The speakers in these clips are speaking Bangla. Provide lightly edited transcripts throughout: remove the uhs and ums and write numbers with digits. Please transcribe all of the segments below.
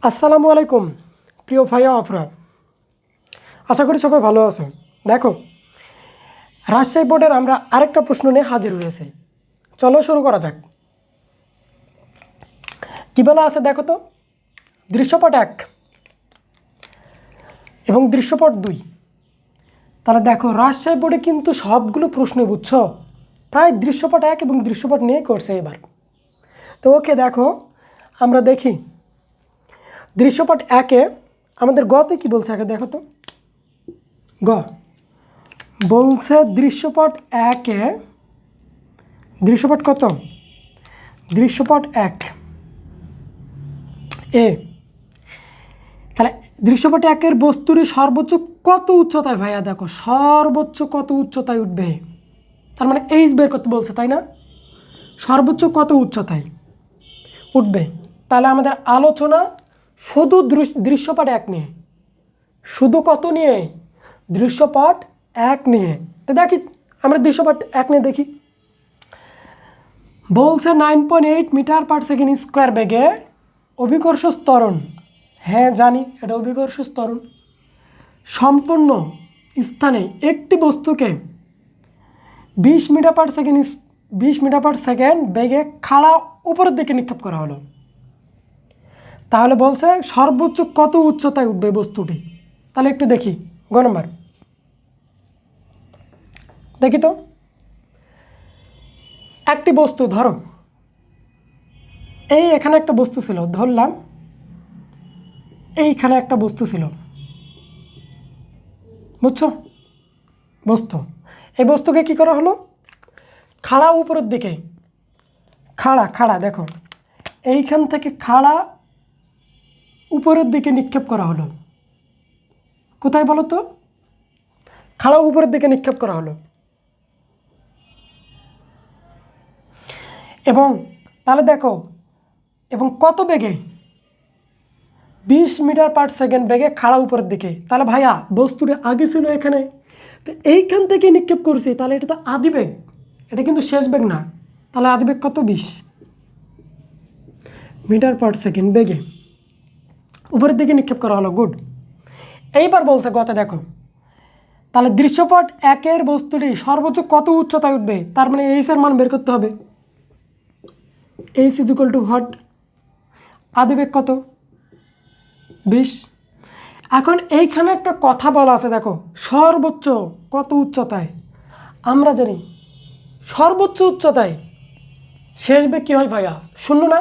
আসসালামু আলাইকুম প্রিয় ভাইয়া আফরা, আশা করি সবাই ভালো আছো। দেখো, রাজশাহী বোর্ডের আমরা আরেকটা প্রশ্ন নিয়ে হাজির হয়েছি। চলো শুরু করা যাক। কী বলা আছে দেখো তো, দৃশ্যপট 1 এবং দৃশ্যপট 2। তাহলে দেখো, রাজশাহী বোর্ডে কিন্তু সবগুলো প্রশ্নই বুঝছো, প্রায় দৃশ্যপট 1 এবং দৃশ্যপট নিয়ে করছে এবার। তো ওকে, দেখো আমরা দেখি দৃশ্যপট 1-এ আমাদের গতে কি বলছে আগে দেখো তো। গ বলছে দৃশ্যপট 1-এ, দৃশ্যপট কত, দৃশ্যপট 1 এ। তাহলে দৃশ্যপট 1-এর বস্তুরই সর্বোচ্চ কত উচ্চতায়, ভাইয়া দেখো সর্বোচ্চ কত উচ্চতায় উঠবে, তার মানে এইচ বের করতে বলছে, তাই না? সর্বোচ্চ কত উচ্চতায় উঠবে। তাহলে আমাদের আলোচনা শুধু দৃশ্যপট 1 নিয়ে, শুধু কত নিয়ে, দৃশ্যপট 1 নিয়ে। তো দেখি আমরা দৃশ্যপট 1 নিয়ে দেখি। বলছে 9.8 মিটার পার সেকেন্ড স্কোয়ার বেগে অভিকর্ষ ত্বরণ, হ্যাঁ জানি এটা অভিকর্ষ ত্বরণ, সম্পূর্ণ স্থানে একটি বস্তুকে 20 মিটার পার সেকেন্ড বেগে খাড়া উপরের দিকে নিক্ষেপ করা হলো। তাহলে বলছে সর্বোচ্চ কত উচ্চতায় উঠবে বস্তুটি। তাহলে একটু দেখি গ নম্বর, দেখি তো। একটি বস্তু ধরো, এখানে একটা বস্তু ছিল, ধরলাম এইখানে একটা বস্তু ছিল, বুঝছো? বস্তু, এই বস্তুকে কি করা হলো, খাড়া উপরের দিকে, খাড়া দেখো এইখান থেকে খাড়া উপরের দিকে নিক্ষেপ করা হলো। কোথায় বলো তো? খাড়া উপরের দিকে নিক্ষেপ করা হলো। এবং তাহলে দেখো, এবং কত বেগে, 20 মিটার পার সেকেন্ড বেগে খাড়া উপরের দিকে। তাহলে ভাইয়া বস্তুটা আগে ছিল এখানে, তো এইখান থেকে নিক্ষেপ করছি, তাহলে এটা তো আদি বেগ, এটা কিন্তু শেষ বেগ না। তাহলে আদি বেগ কত, 20 মিটার পার সেকেন্ড বেগে উপরের দিকে নিক্ষেপ করা হলো। গুড। এইবার বলছে গতে দেখো, তাহলে দৃশ্যপট 1-এর বস্তুটি সর্বোচ্চ কত উচ্চতায় উঠবে, তার মানে এইচের মান বের করতে হবে। H is equal to what, আদিবেগ কত, 20। এখন এইখানে একটা কথা বলা আছে দেখো, সর্বোচ্চ কত উচ্চতায়। আমরা জানি সর্বোচ্চ উচ্চতায় শেষ বেগ কী হয় ভাইয়া, শূন্য না?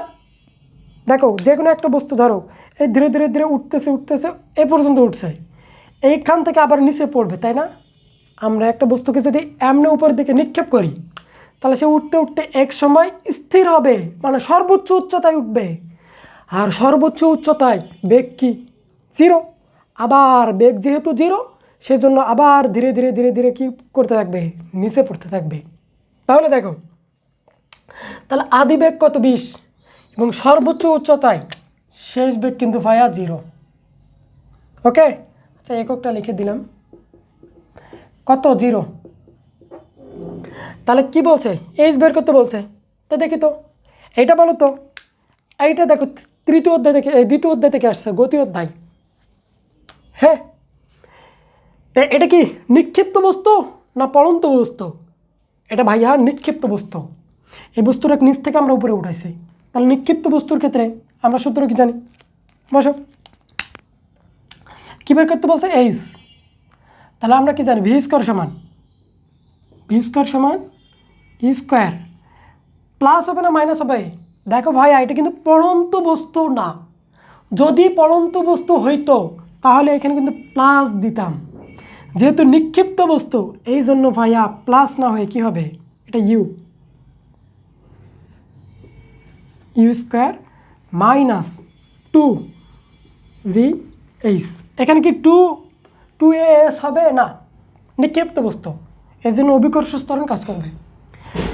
দেখো যে কোনো একটা বস্তু ধরো, এই ধীরে ধীরে ধীরে উঠতেছে এ পর্যন্ত উঠছে, এইখান থেকে আবার নিচে পড়বে, তাই না? আমরা একটা বস্তুকে যদি এমনি উপরের দিকে নিক্ষেপ করি, তাহলে সে উঠতে উঠতে এক সময় স্থির হবে, মানে সর্বোচ্চ উচ্চতায় উঠবে। আর সর্বোচ্চ উচ্চতায় বেগ কি, 0। আবার বেগ যেহেতু 0, সেজন্য আবার ধীরে ধীরে ধীরে ধীরে কী করতে থাকবে, নিচে পড়তে থাকবে। তাহলে দেখো, তাহলে আদি বেগ কত, 20, এবং সর্বোচ্চ উচ্চতায় শেষ বেগ কিন্তু ভাইয়া 0। ওকে, আচ্ছা এককটা লিখে দিলাম, কত, 0। তাহলে কি বলছে, এইচ বের করতে বলছে। তো দেখি তো, এইটা বলো তো, এইটা দেখো তৃতীয় অধ্যায় থেকে, দ্বিতীয় অধ্যায় থেকে আসছে, গতি অধ্যায়। হ্যাঁ, এটা কি নিক্ষিপ্ত বস্তু না পড়ন্ত বস্তু? এটা ভাইয়া নিক্ষিপ্ত বস্তু। এই বস্তুটা নিচ থেকে আমরা উপরে উঠাইছি। তাহলে নিক্ষিপ্ত বস্তুর ক্ষেত্রে আমরা সূত্র কি জানি, বসো। কী বের করতে বলছে, এইচ। তাহলে আমরা কি জানি, ভি স্কোয়ার সমান ই স্কোয়ার, প্লাস হবে না মাইনাস হবে? দেখো ভাইয়া, এটা কিন্তু পড়ন্ত বস্তু না। যদি পড়ন্ত বস্তু হইতো তাহলে এখানে কিন্তু প্লাস দিতাম, যেহেতু নিক্ষিপ্ত বস্তু এই জন্য ভাইয়া প্লাস না হয়ে কি হবে, এটা ইউ স্কোয়ার মাইনাস 2GH। এখানে কি 2AS হবে না, নিক্ষিপ্ত বস্তু, এই জন্য অভিকর্ষ ত্বরণ কাজ করবে।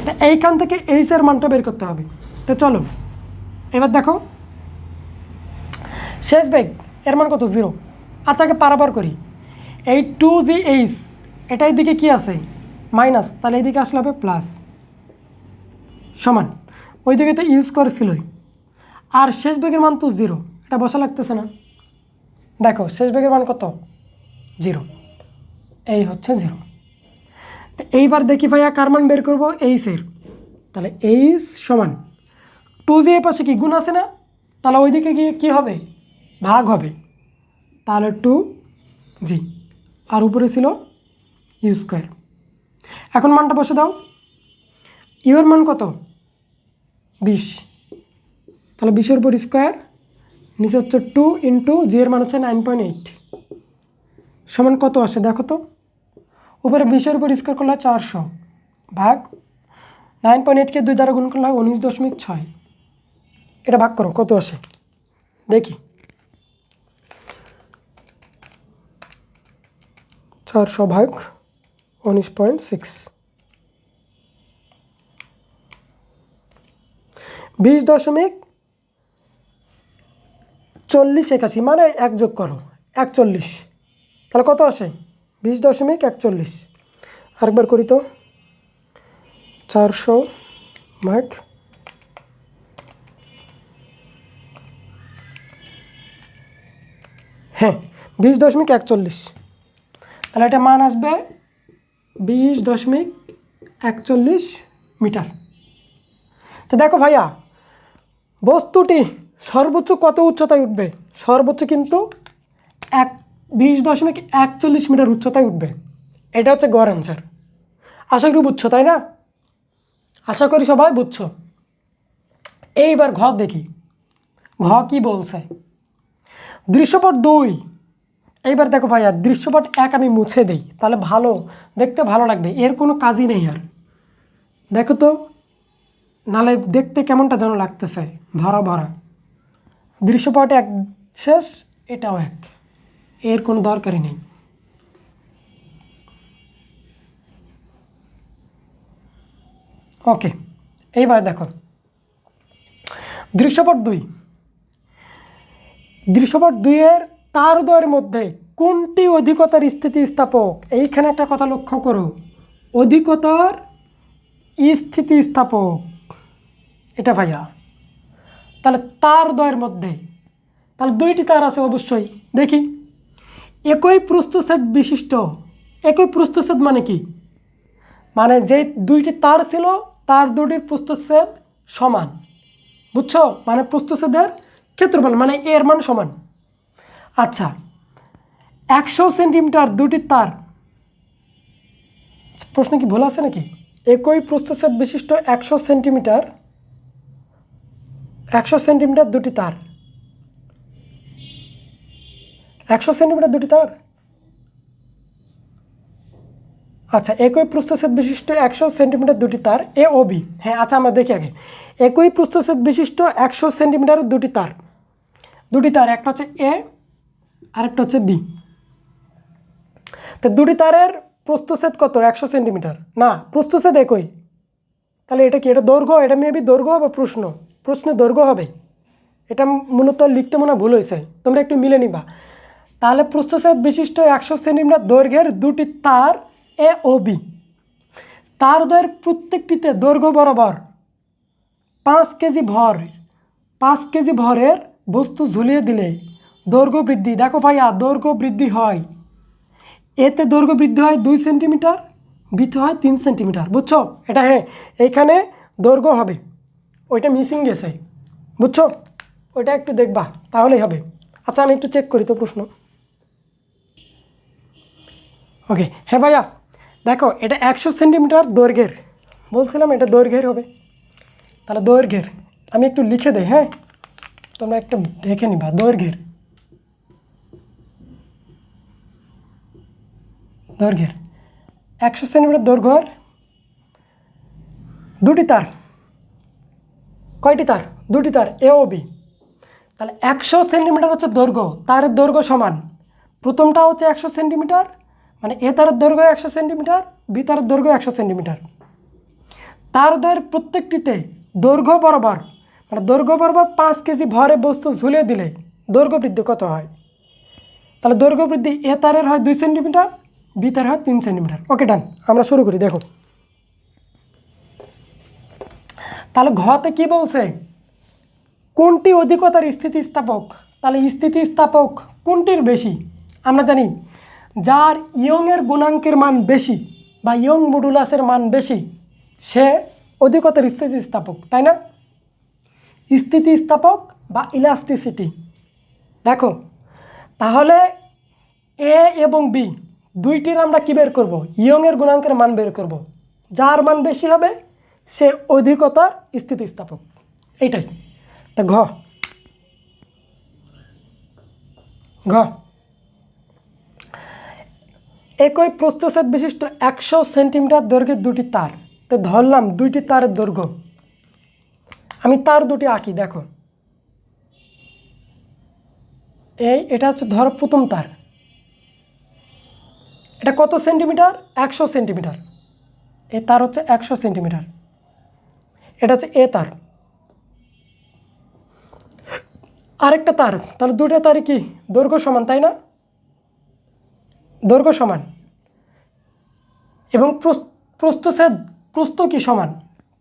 তা এইখান থেকে এইচের মানটা বের করতে হবে। তো চলো এবার দেখো, শেষ বেগ এর মান কত, 0। আচ্ছা আগে পারাপার করি, এই 2GH এটা এইদিকে কি আছে, মাইনাস, তাহলে এইদিকে আসলে হবে প্লাস, সমান ওইদিকে তো ইউজ করেছিলই, আর শেষ বেগের মান তো 0, এটা বসা লাগতেছে না। দেখো শেষ বেগের মান কত? 0। এই হচ্ছে 0। তো এইবার দেখি ভাইয়া কার মান বের করবো? এইচের। তাহলে এইচ সমান 2g এর পাশে কি গুণ আছে না? তাহলে ওইদিকে গিয়ে কী হবে? ভাগ হবে। তাহলে 2g আর উপরে ছিল ইউ স্কোয়ার। এখন মানটা বসে দাও। ইউ এর মান কত? 20। তাহলে 20-এর উপর স্কোয়ার, নিচে হচ্ছে 2 ইন্টু জি এর মান হচ্ছে 9.8 সমান কত আসে দেখো তো। উপরে 20-এর উপর স্কোয়ার করলে 400 ভাগ 9.8কে 2 দ্বারা গুণ করলে 19.6। এটা ভাগ করো কত আসে দেখি। 400 ভাগ 19.6, 20.4081 মানে 1 যোগ করো 41। তাহলে কত আসে? 20.41। আরেকবার করি তো। 400 ভাগ হ্যাঁ 20.41। তাহলে এটা মান আসবে 20.41 মিটার। তো দেখো ভাইয়া বস্তুটি সর্বোচ্চ কত উচ্চতায় উঠবে? সর্বোচ্চ কিন্তু 20.41 মিটার উচ্চতায় উঠবে। এটা হচ্ছে গড় অ্যান্সার। আশা করি বুঝছো তাই না? আশা করি সবাই বুঝছো। এইবার ঘ দেখি, ঘ কি বলছে। দৃশ্যপট 2। এইবার দেখো ভাইয়া দৃশ্যপট 1 আমি মুছে দেই, তাহলে ভালো দেখতে ভালো লাগবে। এর কোনো কাজই নেই আর। দেখো তো নালে দেখতে কেমনটা যেন লাগতেছে, ভরা ভরা। দৃশ্যপট 1 শেষ, এটাও 1, এর কোনো দরকারই নেই। ওকে, এইবার দেখো দৃশ্যপট 2। দৃশ্যপট 2-এর তারদ্বয়ের মধ্যে কোনটি অধিকতার স্থিতিস্থাপক? এইখানে একটা কথা লক্ষ্য করো, অধিকতার স্থিতিস্থাপক এটা ভাইয়া। তাহলে তারদ্বয়ের মধ্যে তাহলে 2টি তার আছে অবশ্যই। দেখি একই প্রস্থচ্ছেদ বিশিষ্ট। একই প্রস্থচ্ছেদ মানে কি? মানে যে 2টি তার ছিল তার 2টির প্রস্থচ্ছেদ সমান, বুঝছো? মানে প্রস্থচ্ছেদের ক্ষেত্রফল মানে এর মান সমান। আচ্ছা 100 সেন্টিমিটার 2টি তার, প্রশ্ন কি ভুল আছে নাকি? একই প্রস্থচ্ছেদ বিশিষ্ট 100 সেন্টিমিটার 2টি তার, 100 সেন্টিমিটার 2টি তার। আচ্ছা একই প্রস্থচ্ছেদ বিশিষ্ট 100 সেন্টিমিটার 2টি তার এ ও বি। হ্যাঁ আচ্ছা আমরা দেখি আগে। একই প্রস্থচ্ছেদ বিশিষ্ট 100 সেন্টিমিটার 2টি তার, একটা হচ্ছে এ আরেকটা হচ্ছে বি। তো 2টি তারের প্রস্থচ্ছেদ কত? 100 সেন্টিমিটার না, প্রস্থচ্ছেদ একই। তাহলে এটা কি? এটা দৈর্ঘ্য, এটা মেবি দৈর্ঘ্য হবে। প্রশ্নে দৈর্ঘ্য হবে। এটা মূলত লিখতে মনে ভুল হয়েছে, তোমরা একটু মিলে নিবা। তাহলে প্রস্থচ্ছেদ বিশিষ্ট 100 সেন্টিমিটার দৈর্ঘ্যের 2টি তার এ ও বি, তার দ্বয়ের প্রত্যেকটিতে দৈর্ঘ্য বরাবর 5 কেজি ভরের বস্তু ঝুলিয়ে দিলে দৈর্ঘ্য বৃদ্ধি। দেখো ভাইয়া দৈর্ঘ্য বৃদ্ধি হয়, এতে দৈর্ঘ্য বৃদ্ধি হয় 2 সেন্টিমিটার, বিতে হয় 3 সেন্টিমিটার, বুঝছো? এটা হ্যাঁ এইখানে দৈর্ঘ্য হবে, ওইটা মিসিং গেছে, বুঝছো? ওইটা একটু দেখবা তাহলেই হবে। আচ্ছা আমি একটু চেক করি তো প্রশ্ন। ওকে হ্যাঁ ভাইয়া দেখো এটা 100 সেন্টিমিটার দৈর্ঘ্যের, বলছিলাম এটা দৈর্ঘ্যের হবে। তাহলে দৈর্ঘ্যের আমি একটু লিখে দেই, হ্যাঁ তোমরা একটু দেখে নিবা। দৈর্ঘ্যের 100 সেন্টিমিটার দৈর্ঘ্যের 2টি তার। কয়টি তার? 2টি তার এ ও বি। তাহলে 100 সেন্টিমিটার হচ্ছে দৈর্ঘ্য, তারের দৈর্ঘ্য সমান। প্রথমটা হচ্ছে 100 সেন্টিমিটার, মানে এ তারের দৈর্ঘ্য 100 সেন্টিমিটার, বি তারের দৈর্ঘ্য 100 সেন্টিমিটার। তার দ্বয়ের প্রত্যেকটিতে দৈর্ঘ্য বরাবর 5 কেজি ভরে বস্তু ঝুলিয়ে দিলে দৈর্ঘ্য বৃদ্ধি কত হয়? তাহলে দৈর্ঘ্য বৃদ্ধি এ তারের হয় 2 সেন্টিমিটার, বি তারের হয় 3 সেন্টিমিটার। ওকে ডান, আমরা শুরু করি। দেখো তাহলে ঘতে কি বলছে? কোনটি অধিকতার স্থিতিস্থাপক? তাহলে স্থিতিস্থাপক কোনটির বেশি? আমরা জানি যার ইয়ংয়ের গুণাঙ্কের মান বেশি বা ইয়ং মডুলাসের মান বেশি সে অধিকতর স্থিতিস্থাপক, তাই না? স্থিতিস্থাপক বা ইলাস্টিসিটি। দেখো তাহলে এ এবং বি দুইটির আমরা কী বের করব? ইয়ংয়ের গুণাঙ্কের মান বের করব। যার মান বেশি হবে সে অধিকতর স্থিতিস্থাপক, এইটাই। তা ঘ একই প্রস্থচ্ছেদ বিশিষ্ট 100 সেন্টিমিটার দৈর্ঘ্যের দুটি তার। তো ধরলাম দুইটি তারের দৈর্ঘ্য, আমি তার দুটি আঁকি। দেখো এটা হচ্ছে ধরো প্রথম তার, এটা কত সেন্টিমিটার? 100 সেন্টিমিটার। এই তার হচ্ছে 100 সেন্টিমিটার, এটা হচ্ছে এ তার। আরেকটা তার, তাহলে দুটো তারই কি দৈর্ঘ্য সমান, তাই না? দৈর্ঘ্য সমান এবং প্রস্থ কি সমান।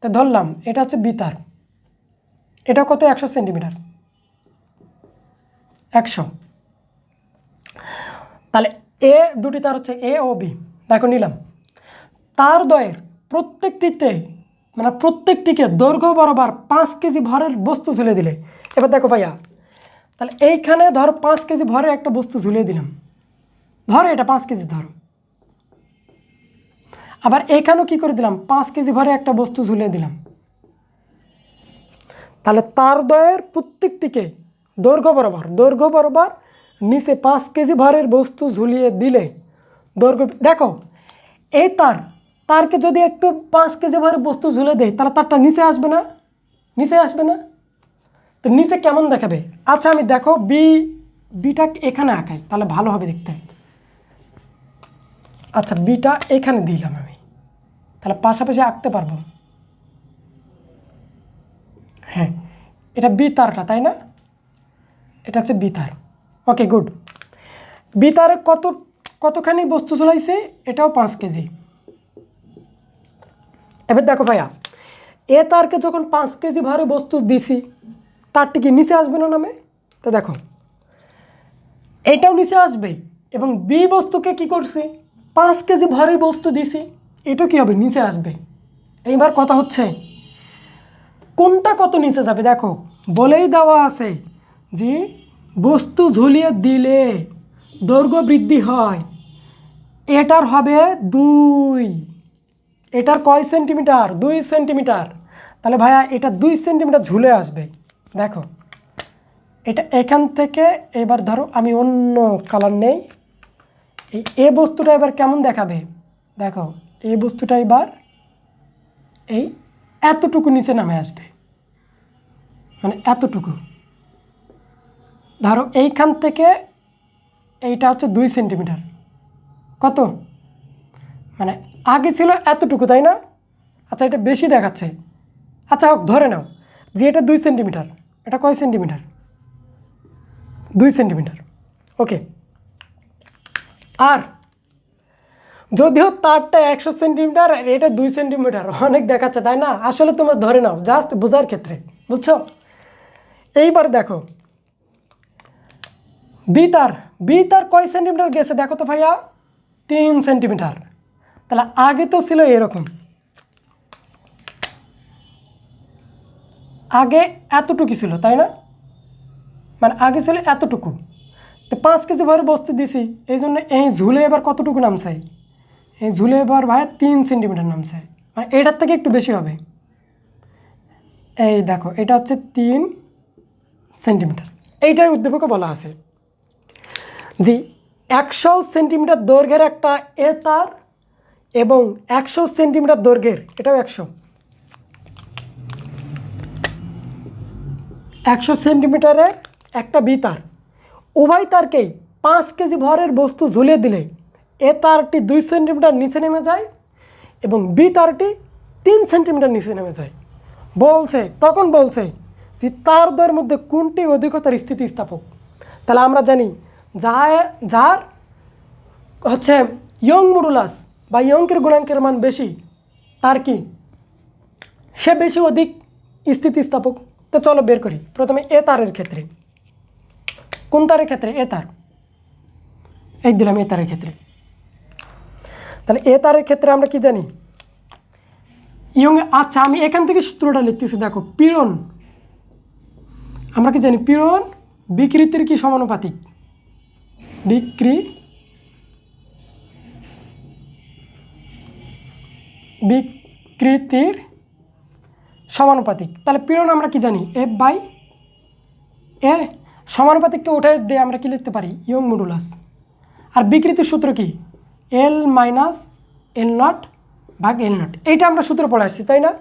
তা ধরলাম এটা হচ্ছে বি তার, এটা কত? 100 সেন্টিমিটার, 100। তাহলে এ দুটি তার হচ্ছে এ ও বি। দেখো নিলাম তার দ্বয়ের প্রত্যেকটিকে দৈর্ঘ্য বরাবর 5 কেজি ভরের বস্তু ঝুলিয়ে দিলে। এবার দেখো ভাইয়া, তাহলে এইখানে ধরো 5 কেজি ভরের একটা বস্তু ঝুলিয়ে দিলাম, ধরো এটা 5 কেজি ধরো। আবার এইখানেও কী করে দিলাম? 5 কেজি ভরে একটা বস্তু ঝুলিয়ে দিলাম। তাহলে তার দ্বয়ের প্রত্যেকটিকে দৈর্ঘ্য বরাবর নিচে 5 কেজি ভরের বস্তু ঝুলিয়ে দিলে দৈর্ঘ্য, দেখো এই তারকে যদি একটু 5 কেজি ভরের বস্তু ঝুলে দেয় তাহলে তারটা নিচে আসবে না? তো নিচে কেমন দেখাবে? আচ্ছা আমি দেখো বিটা এখানে আঁকাই, তাহলে ভালো হবে দেখতে। আচ্ছা বিটা এখানে দিলাম আমি, তাহলে পাশাপাশি আঁকতে পারবো। হ্যাঁ এটা বি তারটা, তাই না? এটা হচ্ছে বি তার। Okay good. বি তারে কতখানি বস্তু ঝুলাইছে? এটাও 5 কেজি। এবার দেখো ভাইয়া, এ তারকে যখন 5 কেজি ভারে বস্তু দিছি তারটি কি নিচে আসবে না নামে? তো দেখো এইটাও নিচে আসবে এবং বি বস্তুকে কি করছি? 5 কেজি ভারী বস্তু দিছি, এটা কি হবে? নিচে আসবে। এইবার কথা হচ্ছে কোনটা কত নিচে যাবে? দেখো বলেই দেওয়া আছে যে বস্তু ঝুলিয়ে দিলে দৈর্ঘ্য বৃদ্ধি হয়। এটার হবে 2, এটার কয় সেন্টিমিটার? 2 সেন্টিমিটার। তাহলে ভাইয়া এটা 2 সেন্টিমিটার ঝুলে আসবে। দেখো এটা এখান থেকে, এবার ধরো আমি অন্য কালার নেই, এই বস্তুটা এবার কেমন দেখাবে? দেখো এই বস্তুটা এবার এই এতটুকু নিচে নামে আসবে, মানে এতটুকু। ধরো এইখান থেকে এইটা হচ্ছে 2 সেন্টিমিটার, কত? মানে আগে ছিল এতটুকু, তাই না? আচ্ছা এটা বেশি দেখাচ্ছে। আচ্ছা হোক, ধরে নাও যে এটা 2 সেন্টিমিটার। এটা কয় সেন্টিমিটার? 2 সেন্টিমিটার। ওকে। আর যদিও তারটা 100 সেন্টিমিটার আর এটা 2 সেন্টিমিটার, অনেক দেখাচ্ছে, তাই না? আসলে তোমরা ধরে নাও জাস্ট বোঝার ক্ষেত্রে, বুঝছো? এইবার দেখো বি তার কয় সেন্টিমিটার গেছে? দেখো তো ভাইয়া 3 সেন্টিমিটার। তাহলে আগে তো ছিল এরকম, আগে এতটুকু ছিল, তাই না? মানে আগে ছিল এতটুকু। তো 5 কেজি ভরে বস্তু দিছি, এই জন্য এই ঝুলে এবার কতটুকু নামছে? এই ঝুলে এবার ভাইয়া 3 সেন্টিমিটার নামছে, মানে এটার থেকে একটু বেশি হবে। এই দেখো এটা হচ্ছে 3 সেন্টিমিটার। এইটাই উদ্দীপকে বলা আছে যে 100 সেন্টিমিটার দৈর্ঘ্যের একটা এ তার এবং 100 সেন্টিমিটার দৈর্ঘ্যের, এটাও 100 সেন্টিমিটারের একটা বি তার, উভয় তারকেই 5 কেজি ভরের বস্তু ঝুলিয়ে দিলে এ তারটি 2 সেন্টিমিটার নিচে নেমে যায় এবং বি তারটি 3 সেন্টিমিটার নিচে নেমে যায়। তখন বলছে যে তার দ্বয়ের মধ্যে কোনটি অধিকতর স্থিতিস্থাপক। তাহলে আমরা জানি যার হচ্ছে ইয়ং মডুলাস বা ইয়ংকের গুণাঙ্কের মান বেশি, তার কি সে বেশি অধিক স্থিতিস্থাপক। তো চলো বের করি প্রথমে এ তারের ক্ষেত্রে। কোন তারের ক্ষেত্রে? এ তার। এই দিলাম এ তারের ক্ষেত্রে। তাহলে এ তারের ক্ষেত্রে আমরা কি জানি? ইয়ং, আচ্ছা আমি এখান থেকে সূত্রটা লিখতেছি, দেখো পীড়ন, আমরা কি জানি? পীড়ন বিকৃতির কি সমানুপাতিক? বিকৃতির সমানুপাতিক। তাহলে পীড়ন আমরা কি জানি? এফ বাই এ। সমানুপাতিক তো ওটাই দিয়ে আমরা কি লিখতে পারি? Young modulus. আর বিকৃতির সূত্র কি? এল মাইনাস এল নট ভাগ এল নট। এইটা আমরা সূত্র পড়ে আসছি, তাই না?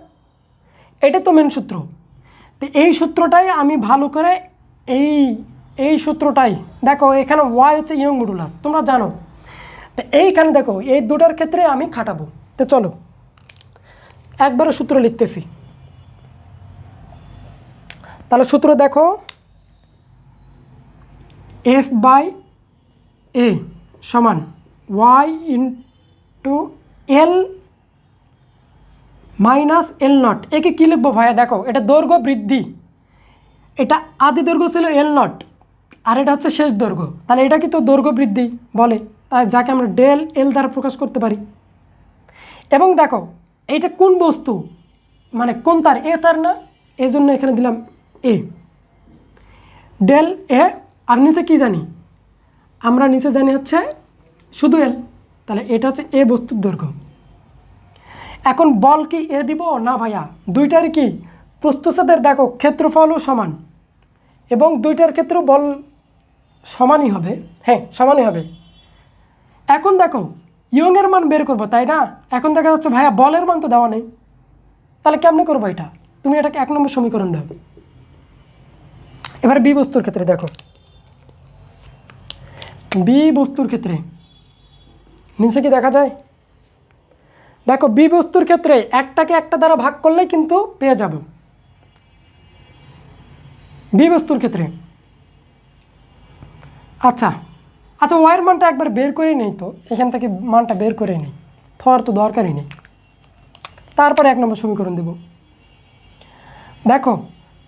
এটা তো মেন সূত্র। তো এই সূত্রটাই আমি ভালো করে এই সূত্রটাই দেখো, এখানে ওয়াই হচ্ছে ইয়ং মডুলাস, তোমরা জানো। তো এইখানে দেখো এই দুটার ক্ষেত্রে আমি খাটাবো। তো চলো একবারে সূত্র লিখতেছি। তাহলে সূত্র দেখো, এফ বাই এ সমান Y into L minus L naught. একে কী লিখবো ভাইয়া? দেখো এটা দৈর্ঘ্য বৃদ্ধি, এটা আদি দৈর্ঘ্য ছিল এল নট, আর এটা হচ্ছে শেষ দৈর্ঘ্য। তাহলে এটা কি তো দৈর্ঘ্য বৃদ্ধি বলে, যাকে আমরা ডেল এল দ্বারা প্রকাশ করতে পারি। এবং দেখো এইটা কোন বস্তু, মানে কোন তার? এ তার না, এই জন্য এখানে দিলাম এ, ডেল এ। আর নিচে কি জানি আমরা? নিচে জানি হচ্ছে শুধু এল। তাহলে এটা হচ্ছে এ বস্তুর দৈর্ঘ্য। এখন বল কি এ দিব না ভাইয়া? দুইটার কি প্রস্থচ্ছেদের দেখো ক্ষেত্রফলও সমান, এবং দুইটার ক্ষেত্রেও বল সমানই হবে। হ্যাঁ, সমানই হবে। এখন দেখো ইয়ংয়ের মান বের করবো, তাই না? এখন দেখা যাচ্ছে ভাইয়া বলের মান তো দেওয়া নেই, তাহলে কেমনে করবো এটা? তুমি এটাকে 1 নম্বর সমীকরণ দাও। এবার বি বস্তুর ক্ষেত্রে দেখো, বি বস্তুর ক্ষেত্রে নিচে কি দেখা যায়? দেখো বি বস্তুর ক্ষেত্রে একটাকে একটা দ্বারা ভাগ করলেই কিন্তু পেয়ে যাব। বি বস্তুর ক্ষেত্রে আচ্ছা আচ্ছা ওয়াইয়ের মানটা একবার বের করে নেই তো, এখান থেকে মানটা বের করে নেই, থর তো দরকারই নেই। তারপরে 1 নম্বর সমীকরণ দেব। দেখো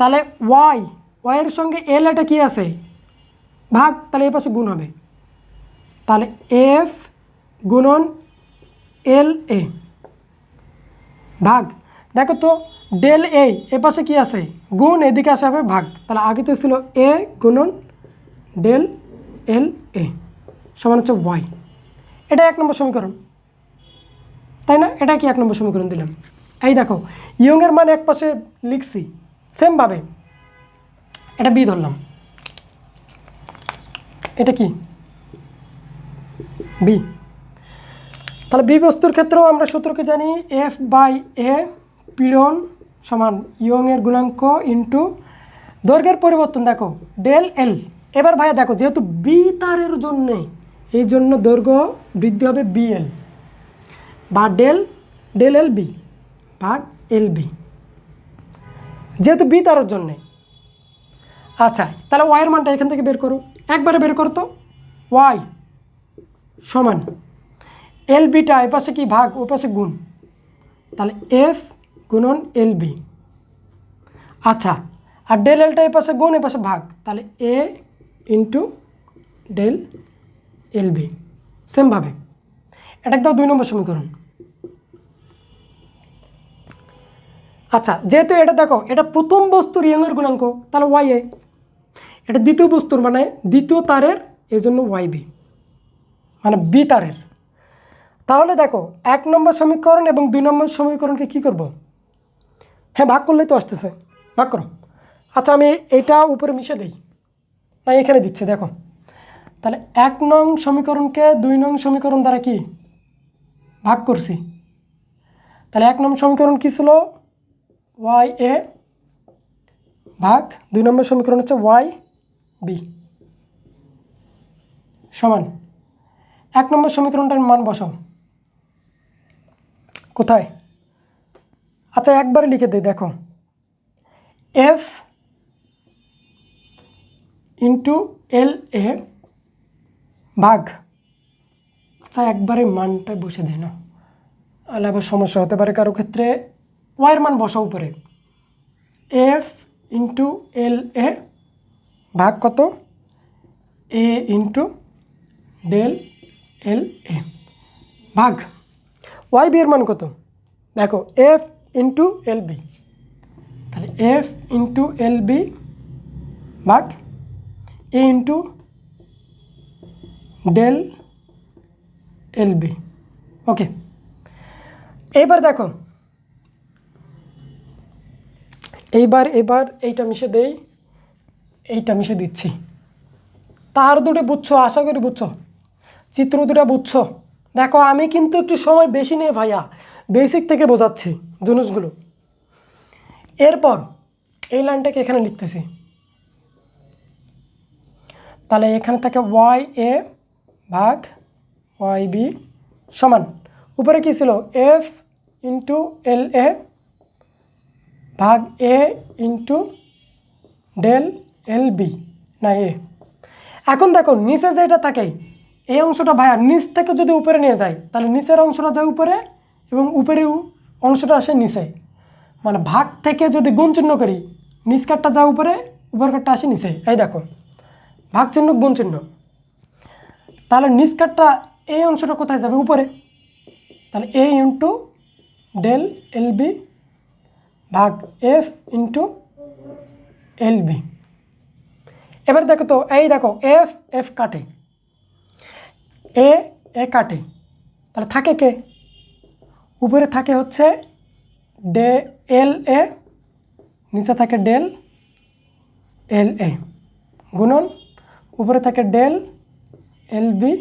তাহলে ওয়াইয়ের সঙ্গে এল এটা কি আছে? ভাগ, তাহলে এই পাশে গুণ হবে। তাহলে এফ গুণন এল এ ভাগ, দেখো তো ডেল এ পাশে কি আছে? গুণ, এদিকে আসে হবে ভাগ। তাহলে আগে তো ছিল এ গুণন ডেল এল এ সমান হচ্ছে ওয়াই। এটা 1 নম্বর সমীকরণ, তাই না? এটা কি 1 নম্বর সমীকরণ দিলাম। এই দেখো ইয়ংয়ের মান এক পাশে লিখছি, সেমভাবে এটা বি ধরলাম। এটা কি? বি। তাহলে বি বস্তুর ক্ষেত্রেও আমরা সূত্রকে জানি, এফ বাই এ পীড়ন সমান ইয়ংয়ের গুণাঙ্ক ইন্টু দৈর্ঘ্যের পরিবর্তন, দেখো ডেল এল। এবার ভাইয়া দেখো যেহেতু বি তারের জন্যে, এই জন্য দৈর্ঘ্য বৃদ্ধি হবে বি এল বা ডেল এল বি ভাগ এল বি, যেহেতু বি তারের জন্যে। আচ্ছা তাহলে ওয়াইয়ের মানটা এখান থেকে বের করো, একবারে বের করো তো। ওয়াই সমান এল বিটা এ পাশে কি ভাগ, ও পাশে গুণ, তাহলে এফ গুণন এল বি। আচ্ছা আর ডেল এলটা এ পাশে গুণ, এ পাশে ভাগ, তাহলে এ ইন্টু ডেল এল বি। সেমভাবে এটা একদম 2 নম্বর সমীকরণ। আচ্ছা যেহেতু এটা দেখো এটা প্রথম বস্তুর ইয়ংয়ের গুণাঙ্ক, তাহলে ওয়াই এ। এটা দ্বিতীয় বস্তুর মানে দ্বিতীয় তারের, এই জন্য ওয়াই বি মানে বি তারের। তাহলে দেখো 1 নম্বর সমীকরণ এবং 2 নম্বর সমীকরণকে কি করব? হ্যাঁ ভাগ করলেই তো আসতেছে, ভাগ করো। আচ্ছা আমি এটা উপরে মিশে দিই, না এখানে দিচ্ছে দেখো। তাহলে 1 নং সমীকরণকে 2 নং সমীকরণ দ্বারা কি ভাগ করছি। তাহলে 1 নং সমীকরণ কী ছিল? ওয়াই এ ভাগ 2 নম্বর সমীকরণ হচ্ছে ওয়াই বি সমান 1 নম্বর সমীকরণটার মান বসাও কোথায়? আচ্ছা একবারে লিখে দিই, দেখো এফ ইন্টু এল এ ভাগ, আচ্ছা একবারে মানটা বসে দেয় না, তাহলে আবার সমস্যা হতে পারে কারো ক্ষেত্রে। ওয়াইয়ের মান বসাও উপরে, এফ ইন্টু এল এ ভাগ কত? এ ইন্টু ডেল এল এ ভাগ ওয়াই বি এর মান কত? দেখো এফ ইন্টু এল বি, তাহলে এফ ইন্টু এল বি ভাগ এ ইন্টু ডেল এল বি। ওকে, এইবার দেখো এইবার এইটা মিশে দেই, এইটা মিশে দিচ্ছি। তার দুটো বুঝছো, আশা করি বুঝছো, চিত্র দুটো বুঝছো। দেখো আমি কিন্তু একটু সময় বেশি নেই ভাইয়া, বেসিক থেকে বোঝাচ্ছি জিনিসগুলো। এরপর এই লাইনটাকে এখানে লিখতেছি, তাহলে এখানে থাকে ওয়াই এ ভাগ ওয়াই বি সমান উপরে কী ছিল এফ ইন্টু এল এ ভাগ এ ইন্টু ডেল এল বি না এ। এখন দেখো নিচে যেটা থাকে এই অংশটা ভাইয়া নিচ থেকে যদি উপরে নিয়ে যায় তাহলে নিচের অংশটা যায় উপরে এবং উপরের অংশটা আসে নিচে, মানে ভাগ থেকে যদি গুণ চিহ্ন করি নিচ কাঠটা যায় উপরে, উপর কাঠটা আসে নিচে। এই দেখো ভাগ চিহ্ন গুণ চিহ্ন, তাহলে নিচ কাঠটা এই অংশটা কোথায় যাবে? উপরে। তাহলে এ ইন্টু ডেল এল বি ভাগ এফ ইন্টু এল বি। এবার দেখো তো, এই দেখো এফ এফ কাটে, এ এ কাটে, তাহলে থাকে কে? উপরে থাকে হচ্ছে ডে এল এ, নিচে থাকে ডেল এল এ গুণন উপরে থাকে ডেল এল বি,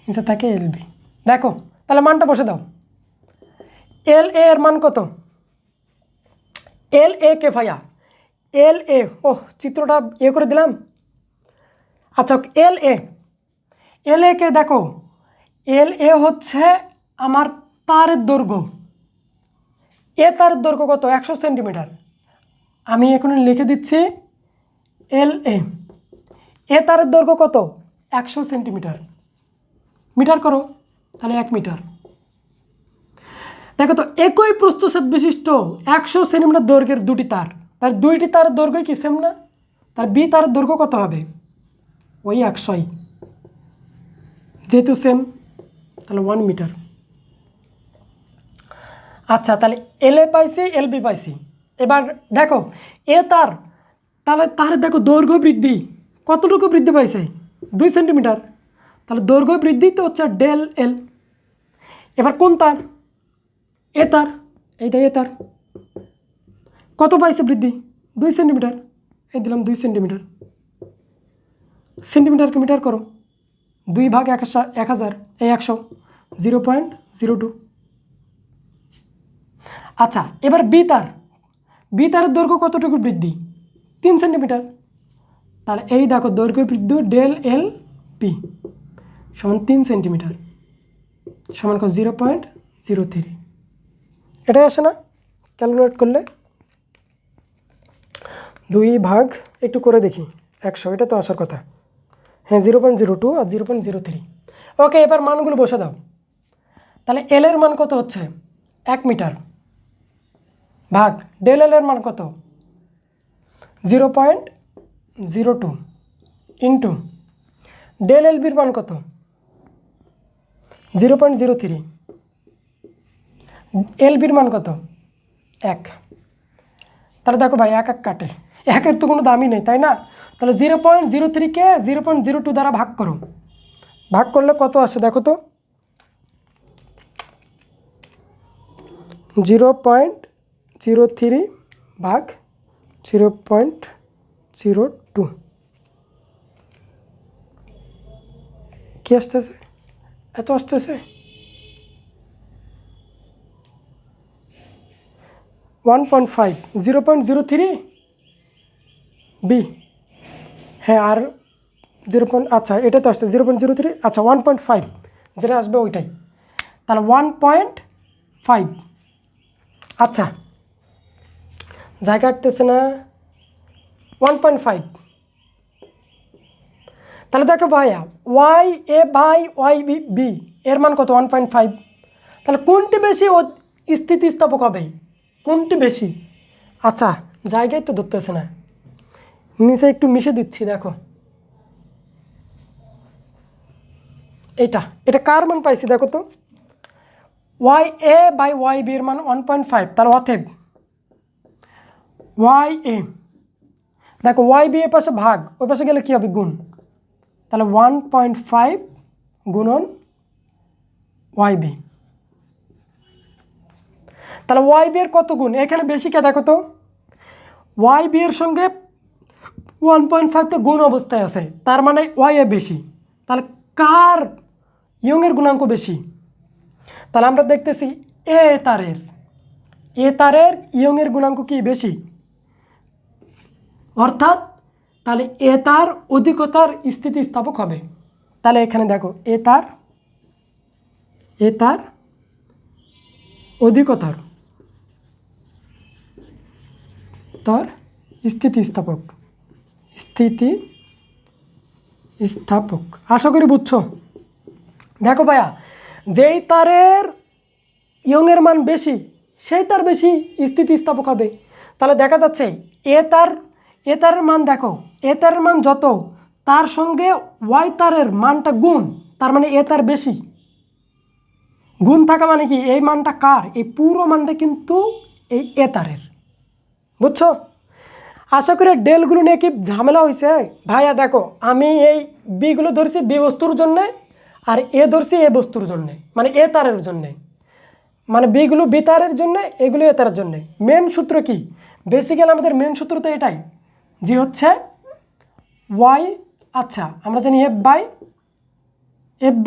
নিচে থাকে এল বি। দেখো তাহলে মানটা বসে দাও। এল এ এর মান কত? এল এ কে ভাইয়া এল এ, ওহ চিত্রটা করে দিলাম। আচ্ছা এল এ কে দেখো, এল এ হচ্ছে আমার তারের দৈর্ঘ্য, এ তারের দৈর্ঘ্য কত? 100 সেন্টিমিটার। আমি এখন লিখে দিচ্ছি এল এ তারের দৈর্ঘ্য কত? 100 সেন্টিমিটার। মিটার করো তাহলে 1 মিটার। দেখো তো একই প্রস্থচ্ছেদ বিশিষ্ট 100 সেন্টিমিটার দৈর্ঘ্যের দুটি তার, তার দুইটি তারের দৈর্ঘ্য কি সেম না? তার বি তারের দৈর্ঘ্য কত হবে? ওই 100ই, যেহেতু সেম তাহলে 1 মিটার। আচ্ছা তাহলে এল এ পাইছি, এল বি পাইছি। এবার দেখো এ তার, তাহলে তার দেখো দৈর্ঘ্য বৃদ্ধি কতটুকু বৃদ্ধি পাইছে? 2 সেন্টিমিটার। তাহলে দৈর্ঘ্য বৃদ্ধি তো হচ্ছে ডেল এল। এবার কোন তার? এ তার, এইটা এ তার কত পাইছে বৃদ্ধি? 2 সেন্টিমিটার। এই দিলাম 2 সেন্টিমিটার, সেন্টিমিটারকে মিটার করো, 2 ভাগ 1000 এই 100, 0.02। আচ্ছা এবার বি তারের দৈর্ঘ্য কতটুকু বৃদ্ধি? 3 সেন্টিমিটার। তাহলে এই দেখো দৈর্ঘ্য বৃদ্ধি ডেল এল পি সমান 3 সেন্টিমিটার সমান 0.03। এটাই আসে না ক্যালকুলেট করলে? 2 ভাগ একটু করে দেখি 100, এটা তো আসার কথা। হ্যাঁ 0.02 আর 0.03। ওকে এবার মানগুলো বসে দাও। তাহলে এল এর মান কত হচ্ছে? 1 মিটার ভাগ ডেল এল এর মান কত? 0.02 ইন্টু ডেল এল বির মান কত? 0.03। এল বির মান কত? 1। তাহলে দেখো ভাই 1 1 কাটে, 1-এর তো কোনো দামই নেই তাই না? তাহলে 0.03কে 0.02 দ্বারা ভাগ করো, ভাগ করলে কত আসে দেখো তো? 0.03 ভাগ 0.02 কি আসতেছে? এত আসতেছে 1.5, 0.03 বি। হ্যাঁ আর 0. আচ্ছা এটা তো আসছে 0.03, আচ্ছা 1.5 যেটা আসবে ওইটাই, তাহলে 1.5। আচ্ছা জায়গা কাটতেছে না, 1.5। তাহলে দেখো ভাইয়া Y A by Y B B এর মান কত? 1.5। তাহলে কোনটি বেশি স্থিতিস্থাপক হবে? কোনটি বেশি? আচ্ছা জায়গায় তো ধরতেছে না, নিচে একটু মিশে দিচ্ছি দেখো, এটা কার মান পাইছি দেখো তো, Y A by Y B এর মান 1.5। তাহলে অতএব ওয়াই এ, দেখো ওয়াই বি এর পাশে ভাগ, ওই পাশে গেলে কী হবে গুণ, তাহলে 1.5 গুণন ওয়াই বি। তাহলে ওয়াই বি এর কত গুণ, এখানে বেশি কে দেখো তো, ওয়াই বি এর সঙ্গে 1.5টা গুণ অবস্থায় আছে, তার মানে ওয়াই এ বেশি। তাহলে কার ইয়ংয়ের গুণাঙ্ক বেশি? তাহলে আমরা দেখতেছি এ তারের ইয়ংয়ের গুণাঙ্ক কি বেশি, অর্থাৎ তাহলে এ তার অধিকতার স্থিতিস্থাপক হবে। তাহলে এখানে দেখো এ তার অধিকতার স্থিতিস্থাপক। আশা করি বুঝছো। দেখো ভাইয়া, যেই তারের ইয়ংয়ের মান বেশি সেই তার বেশি স্থিতিস্থাপক হবে। তাহলে দেখা যাচ্ছে এ তারের মান, দেখো এ তারের মান যত, তার সঙ্গে ওয়াই তারের মানটা গুণ, তার মানে এ তার বেশি। গুণ থাকা মানে কি, এই মানটা কার, এই পুরো মানটা কিন্তু এই এ তারের। বুঝছো? আশা করি ডেলগুলো নিয়ে কি ঝামেলা হয়েছে? ভাইয়া দেখো, আমি এই বিগুলো ধরছি বি বস্তুর জন্যে, আর এ ধরছি এ বস্তুর জন্যে, মানে এ তারের জন্যে, মানে বিগুলো বি তারের জন্যে, এগুলো এ তারের জন্যে। মেন সূত্র কি, বেসিক্যালি আমাদের মেন সূত্র তো এটাই, যে হচ্ছে ওয়াই, আচ্ছা আমরা জানি এফ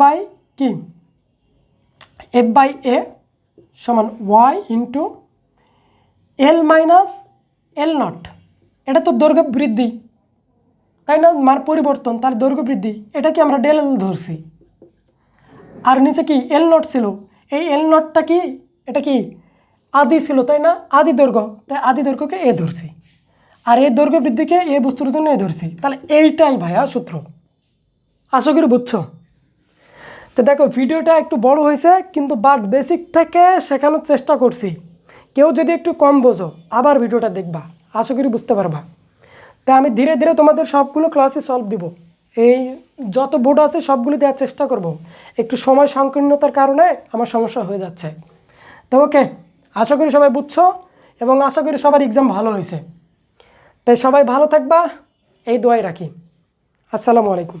বাই কি, এফ বাই এ সমান Y into L minus L naught. এটা তো দৈর্ঘ্য বৃদ্ধি, তাই না, মান পরিবর্তন, তার দৈর্ঘ্য বৃদ্ধি, এটা কি আমরা ডেল এল ধরছি। আর নিচে কি এল নট ছিল, এই এল নটটা কি, এটা কি আদি ছিল, তাই না, আদি দৈর্ঘ্য, তাই আদি দৈর্ঘ্যকে এ ধরছি, আর এই দৈর্ঘ্য বৃদ্ধিকে এ বস্তুর জন্য এ ধরছি। তাহলে এইটাই ভাইয়া সূত্র। আশা করি বুঝছো। তো দেখো ভিডিওটা একটু বড় হয়েছে, কিন্তু বাট বেসিক থেকে শেখানোর চেষ্টা করছি। কেউ যদি একটু কম বোঝো আবার ভিডিওটা দেখবা, আশা করি বুঝতে পারবা। তাই আমি ধীরে ধীরে তোমাদের সবগুলো ক্লাসে সলভ দিব, এই যত বোর্ড আছে সবগুলো দেওয়ার চেষ্টা করব। একটু সময় সংকীর্ণতার কারণে আমার সমস্যা হয়ে যাচ্ছে। তো ওকে, আশা করি সবাই বুঝছো এবং আশা করি সবার এক্সাম ভালো হয়েছে। তাই সবাই ভালো থাকবা, এই দোয়াই রাখি। আসসালামু আলাইকুম।